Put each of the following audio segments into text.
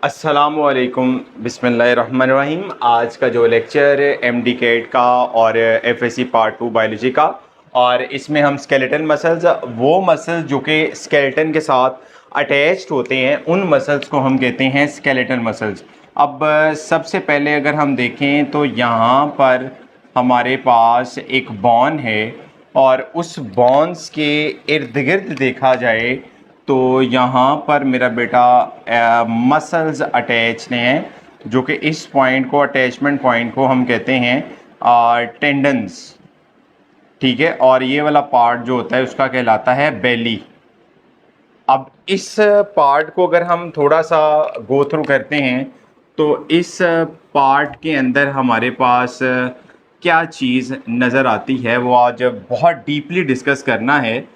अस्सलामुअलैकुम बिस्मिल्लाहिर्रहमानिर्रहीम। आज का जो लेक्चर एमडी कैट का और एफएससी पार्ट 2 बायोलॉजी का, और इसमें हम स्केलेटन मसल्स, वो मसल्स जो कि स्केलेटन के साथ अटैच्ड होते हैं, उन मसल्स को हम कहते हैं स्केलेटन मसल्स। अब सबसे पहले अगर हम देखें तो यहाँ पर हमारे पास एक बोन है, और उस बोन्स के इर्द गिर्द देखा जाए तो यहाँ पर मेरा बेटा मसल्स अटैच हैं, जो कि इस पॉइंट को, अटैचमेंट पॉइंट को हम कहते हैं टेंडन्स। ठीक है, और ये वाला पार्ट जो होता है उसका कहलाता है बेली। अब इस पार्ट को अगर हम थोड़ा सा गो थ्रू करते हैं तो इस पार्ट के अंदर हमारे पास क्या चीज़ नज़र आती है, वो आज बहुत डीपली डिस्कस करना है।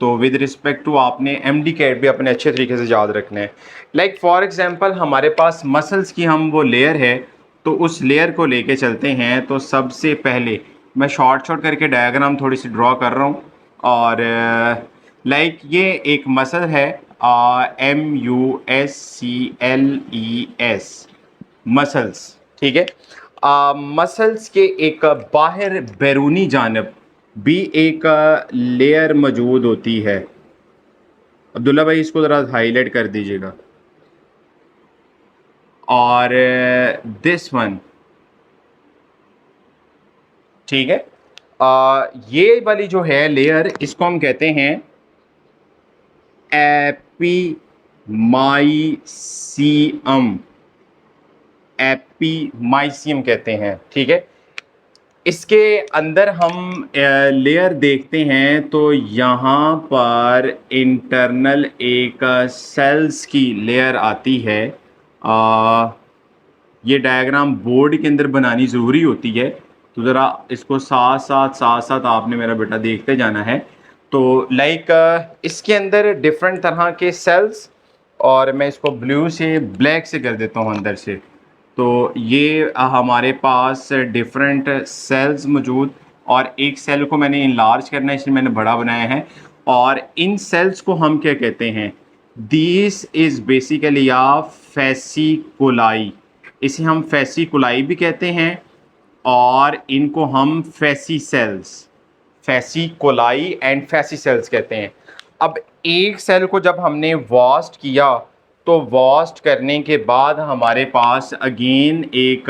तो विद रिस्पेक्ट टू आपने एमडी कैट भी अपने अच्छे तरीके से याद रखना है। लाइक फॉर एग्जांपल हमारे पास मसल्स की हम वो लेयर है, तो उस लेयर को लेके चलते हैं। तो सबसे पहले मैं शॉर्ट करके डायग्राम थोड़ी सी ड्रॉ कर रहा हूँ, और लाइक ये एक मसल है, MUSCLES, मसल्स। ठीक है, मसल्स के एक बाहर बैरूनी जानब भी एक लेयर मौजूद होती है। अब्दुल्ला भाई इसको ज़रा हाईलाइट कर दीजिएगा। और दिस वन, ठीक है, ये वाली जो है लेयर, इसको हम कहते हैं एपीमाइसियम। एपीमाइसियम कहते हैं। ठीक है, इसके अंदर हम लेयर देखते हैं तो यहाँ पर इंटरनल एक सेल्स की लेयर आती है। ये डायग्राम बोर्ड के अंदर बनानी ज़रूरी होती है, तो ज़रा इसको साथ साथ आपने मेरा बेटा देखते जाना है। तो लाइक इसके अंदर डिफरेंट तरह के सेल्स, और मैं इसको ब्लू से ब्लैक से कर देता हूँ अंदर से। तो ये हमारे पास डिफरेंट सेल्स मौजूद, और एक सेल को मैंने इनलार्ज करना है, इसलिए मैंने बड़ा बनाया है। और इन सेल्स को हम क्या कहते हैं? दिस इज़ बेसिकली आ फैसिकुलाई। इसे हम फैसिकुलाई भी कहते हैं, और इनको हम फैसिकोलाई एंड फैसिसेल्स कहते हैं। अब एक सेल को जब हमने वास्ट किया, तो वास्ट करने के बाद हमारे पास अगेन एक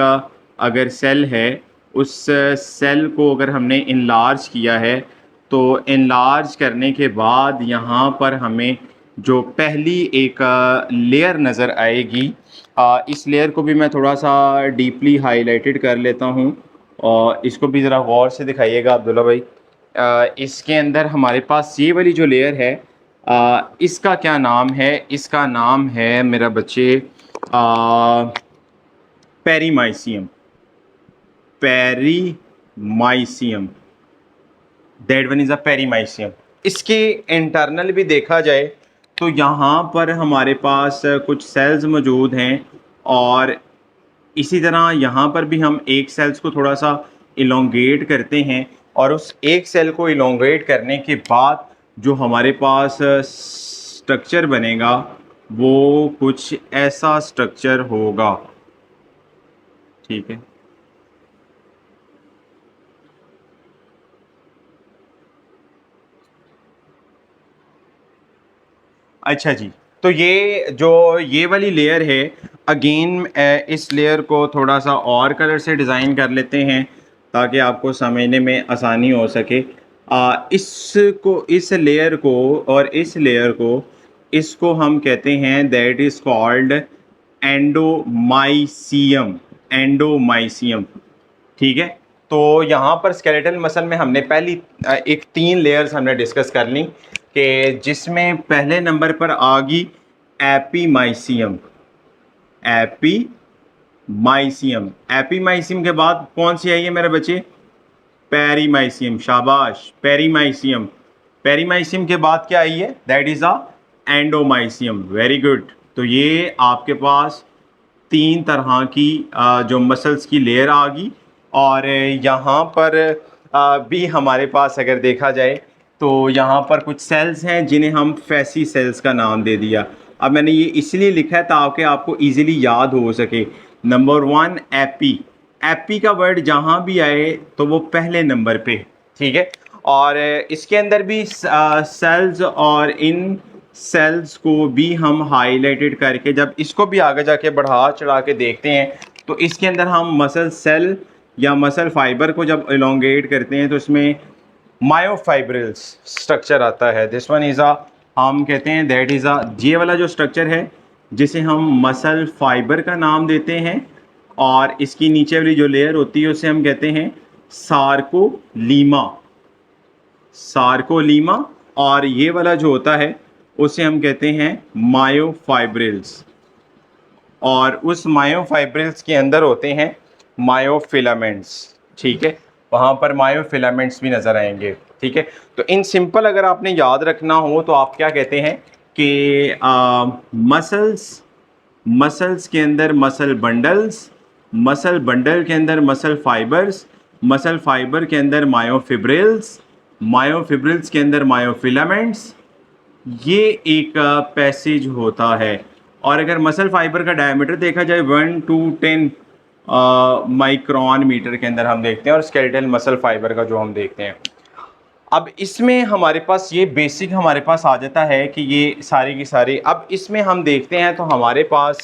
अगर सेल है, उस सेल को अगर हमने इनलार्ज किया है, तो इनलार्ज करने के बाद यहाँ पर हमें जो पहली एक लेयर नज़र आएगी, इस लेयर को भी मैं थोड़ा सा डीपली हाईलाइटेड कर लेता हूँ, और इसको भी ज़रा गौर से दिखाइएगा अब्दुल्ला भाई। इसके अंदर हमारे पास ये वाली जो लेयर है, इसका क्या नाम है? इसका नाम है मेरा बच्चे perimysium. Perimysium, that one is a perimysium. इसके इंटरनल भी देखा जाए तो यहाँ पर हमारे पास कुछ सेल्स मौजूद हैं, और इसी तरह यहाँ पर भी हम एक सेल्स को थोड़ा सा इलोंगेट करते हैं, और उस एक सेल को इलोंगेट करने के बाद जो हमारे पास स्ट्रक्चर बनेगा, वो कुछ ऐसा स्ट्रक्चर होगा। ठीक है, अच्छा जी। तो ये वाली लेयर है, अगेन इस लेयर को थोड़ा सा और कलर से डिज़ाइन कर लेते हैं ताकि आपको समझने में आसानी हो सके। इस लेयर को और इस लेयर को, इसको हम कहते हैं that is called endomysium. Endomysium, ठीक है। तो यहाँ पर स्केलेटल मसल में हमने पहली एक 3 लेयर्स हमने डिस्कस कर ली, कि जिसमें पहले नंबर पर आ गई एपीमाइसियम। एपीमाइसियम, एपीमाइसियम के बाद कौन सी आई है मेरे बच्चे? पेरीमाइसियम। शाबाश, पेरीमाइसियम। पेरीमाइसियम के बाद क्या आई है? That is a endomysium. Very good. तो ये आपके पास 3 तरह की जो मसल्स की लेयर आ गई, और यहाँ पर भी हमारे पास अगर देखा जाए तो यहाँ पर कुछ सेल्स हैं जिन्हें हम फैसी सेल्स का नाम दे दिया। अब मैंने ये इसलिए लिखा है ताकि आपको इजीली याद हो सके। नंबर 1 एपी, एपी का वर्ड जहाँ भी आए तो वो पहले नंबर पे, ठीक है। और इसके अंदर भी सेल्स, और इन सेल्स को भी हम हाईलाइटेड करके जब इसको भी आगे जाके बढ़ा चढ़ा के देखते हैं तो इसके अंदर हम मसल सेल या मसल फाइबर को जब एलोंगेट करते हैं तो इसमें मायोफाइब्रिल्स स्ट्रक्चर आता है। दिस वन इज़ हम कहते हैं दैट इज़ ये वाला जो स्ट्रक्चर है जिसे हम मसल फाइबर का नाम देते हैं, और इसकी नीचे वाली जो लेयर होती है उसे हम कहते हैं सार्कोलीमा, सार्कोलीमा। और ये वाला जो होता है उसे हम कहते हैं मायोफाइब्रिल्स, और उस मायोफाइब्रिल्स के अंदर होते हैं मायोफिलामेंट्स, ठीक है। वहाँ पर मायोफिलामेंट्स भी नज़र आएंगे, ठीक है। तो इन सिंपल अगर आपने याद रखना हो तो आप क्या कहते हैं कि मसल्स के अंदर मसल बंडल्स, मसल बंडल के अंदर मसल फाइबर्स, मसल फाइबर के अंदर मायोफिब्रिल्स, मायोफिब्रिल्स के अंदर मायोफिलामेंट्स, ये एक पैसेज होता है। और अगर मसल फाइबर का डायमीटर देखा जाए 1 to 10 माइक्रोन मीटर के अंदर हम देखते हैं, और स्केलेटल मसल फाइबर का जो हम देखते हैं। अब इसमें हमारे पास ये बेसिक हमारे पास आ जाता है कि ये सारी की सारी, अब इसमें हम देखते हैं तो हमारे पास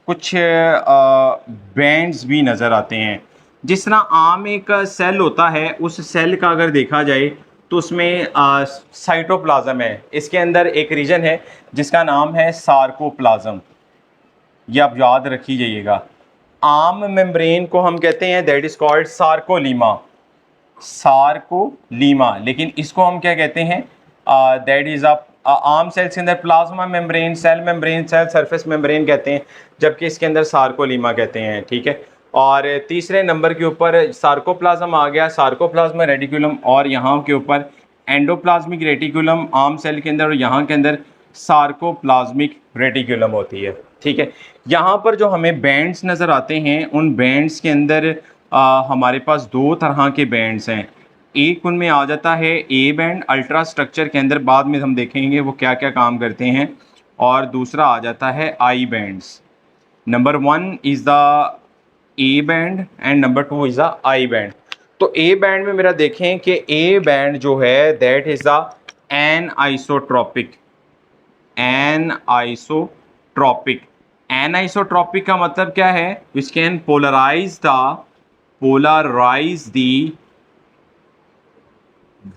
कुछ बैंड्स भी नज़र आते हैं। जिस तरह आम एक सेल होता है, उस सेल का अगर देखा जाए तो उसमें साइटोप्लाज्म है, इसके अंदर एक रीजन है जिसका नाम है सार्कोप्लाज्म, ये आप याद रखी जाइएगा। आम मेम्ब्रेन को हम कहते हैं दैट इज़ कॉल्ड सार्कोलीमा, सार्कोलीमा। लेकिन इसको हम क्या कहते हैं, दैट इज़ आम सेल्स के अंदर plasma membrane, cell surface membrane कहते हैं, जबकि इसके अंदर सार्कोलीमा कहते हैं, ठीक है। और तीसरे नंबर के ऊपर सार्कोप्लाज्म आ गया, सार्कोप्लाज्म रेटिकुलम, और यहाँ के ऊपर एंडोप्लाज्मिक रेटिकुलम आम सेल के अंदर, और यहाँ के अंदर सार्कोप्लाज्मिक रेटिकुलम होती है, ठीक है। यहाँ पर जो हमें बैंड्स नज़र आते हैं, उन बैंड्स के अंदर हमारे पास दो तरह के बैंड्स हैं। एक उनमें आ जाता है ए बैंड, अल्ट्रा स्ट्रक्चर के अंदर, बाद में हम देखेंगे वो क्या क्या काम करते हैं। और दूसरा आ जाता है I bands. Number 1 is the A band and number 2 is the I band. तो ए बैंड में मेरा देखें कि ए बैंड जो है that is the anisotropic, anisotropic. Anisotropic का मतलब क्या है, which can polarise the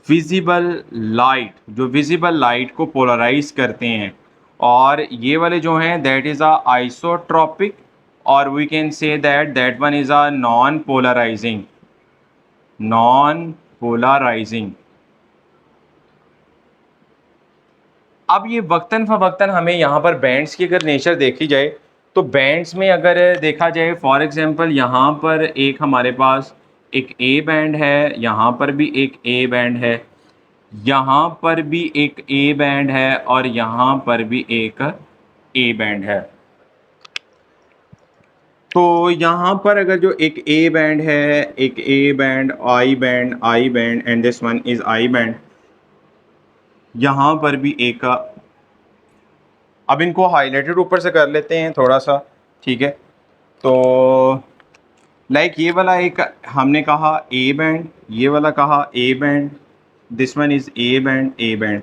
visible light, जो विजिबल लाइट को पोलराइज करते हैं। और ये वाले जो हैं दैट इज़ अ आइसोट्रॉपिक, और we can say that one is a non polarising, non polarising. अब ये वक्तन फ़वक्तन हमें यहाँ पर बैंड्स की अगर नेचर देखी जाए तो बैंड्स में अगर देखा जाए, फॉर एग्जांपल यहाँ पर एक हमारे पास एक ए बैंड है, यहाँ पर भी एक ए बैंड है, यहाँ पर भी एक ए बैंड है, और यहाँ पर भी एक ए बैंड है। तो यहाँ पर अगर जो एक ए बैंड है, एक A band, I band, I band, and this one is I band, यहाँ पर भी एक, अब इनको हाईलाइटेड ऊपर से कर लेते हैं थोड़ा सा, ठीक है। तो लाइक ये वाला एक हमने कहा ए बैंड, ये वाला कहा A band, this one is A band, A band.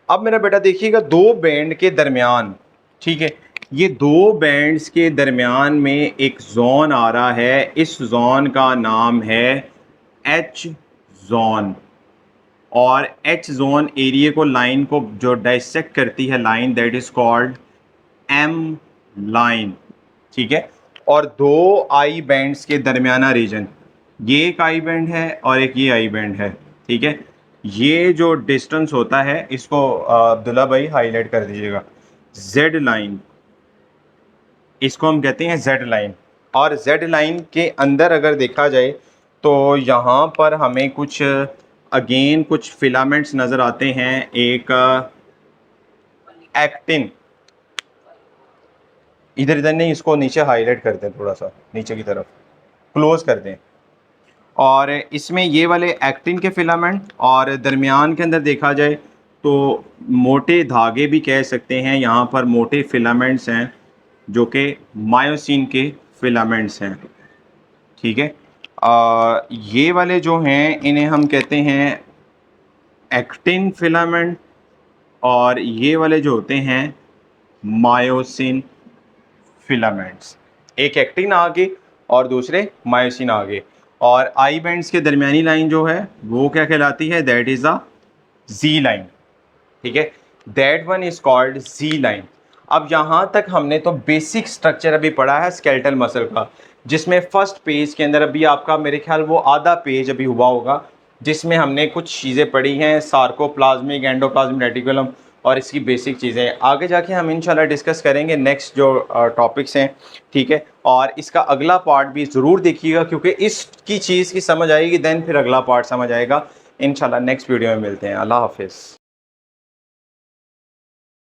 अब मेरा बेटा देखिएगा दो बैंड के दरमियान, ठीक है, ये दो बैंड्स के दरमियान में एक जोन आ रहा है, इस जोन का नाम है एच जोन। और एच जोन एरिया को, लाइन को जो डाइसेक्ट करती है line, that is called M line, ठीक है। और दो आई बैंड्स के दरमियाना रीजन, ये एक आई बैंड है और एक ये आई बैंड है, ठीक है। ये जो डिस्टेंस होता है इसको अब्दुल्ला भाई हाईलाइट कर दीजिएगा, जेड लाइन, इसको हम कहते हैं जेड लाइन। और जेड लाइन के अंदर अगर देखा जाए तो यहाँ पर हमें कुछ अगेन कुछ फिलामेंट्स नज़र आते हैं। एक एक्टिन, इधर इधर नहीं, इसको नीचे हाईलाइट करते हैं, थोड़ा सा नीचे की तरफ क्लोज कर दें। और इसमें ये वाले एक्टिन के फिलामेंट, और दरमियान के अंदर देखा जाए तो मोटे धागे भी कह सकते हैं, यहाँ पर मोटे फिलामेंट्स हैं जो कि मायोसिन के फिलामेंट्स हैं। ठीक है, ये वाले जो हैं इन्हें हम कहते हैं एक्टिन फिलामेंट, और ये वाले जो होते हैं मायोसिन फिलामेंट्स। एक एक्टिन आगे और दूसरे मायोसिन आगे। और आई बैंड्स के दरमियानी लाइन जो है वो क्या कहलाती है? That is a G line. ठीक है, that one is called G line. अब यहाँ तक हमने तो बेसिक स्ट्रक्चर अभी पढ़ा है स्केलेटल मसल का, जिसमें फर्स्ट पेज के अंदर अभी आपका मेरे ख्याल वो आधा पेज अभी हुआ होगा, जिसमें हमने कुछ चीज़ें पढ़ी हैं, सार्कोप्लाज्मिक, एंडोप्लाज्मिक रेटिकुलम और इसकी बेसिक चीज़ें। आगे जाके हम इंशाल्लाह डिस्कस करेंगे नेक्स्ट जो टॉपिक्स हैं। ठीक है, और इसका अगला पार्ट भी ज़रूर देखिएगा, क्योंकि इसकी चीज़ की समझ आएगी देन फिर अगला पार्ट समझ आएगा। इंशाल्लाह नेक्स्ट वीडियो में मिलते हैं। अल्लाह हाफिज़।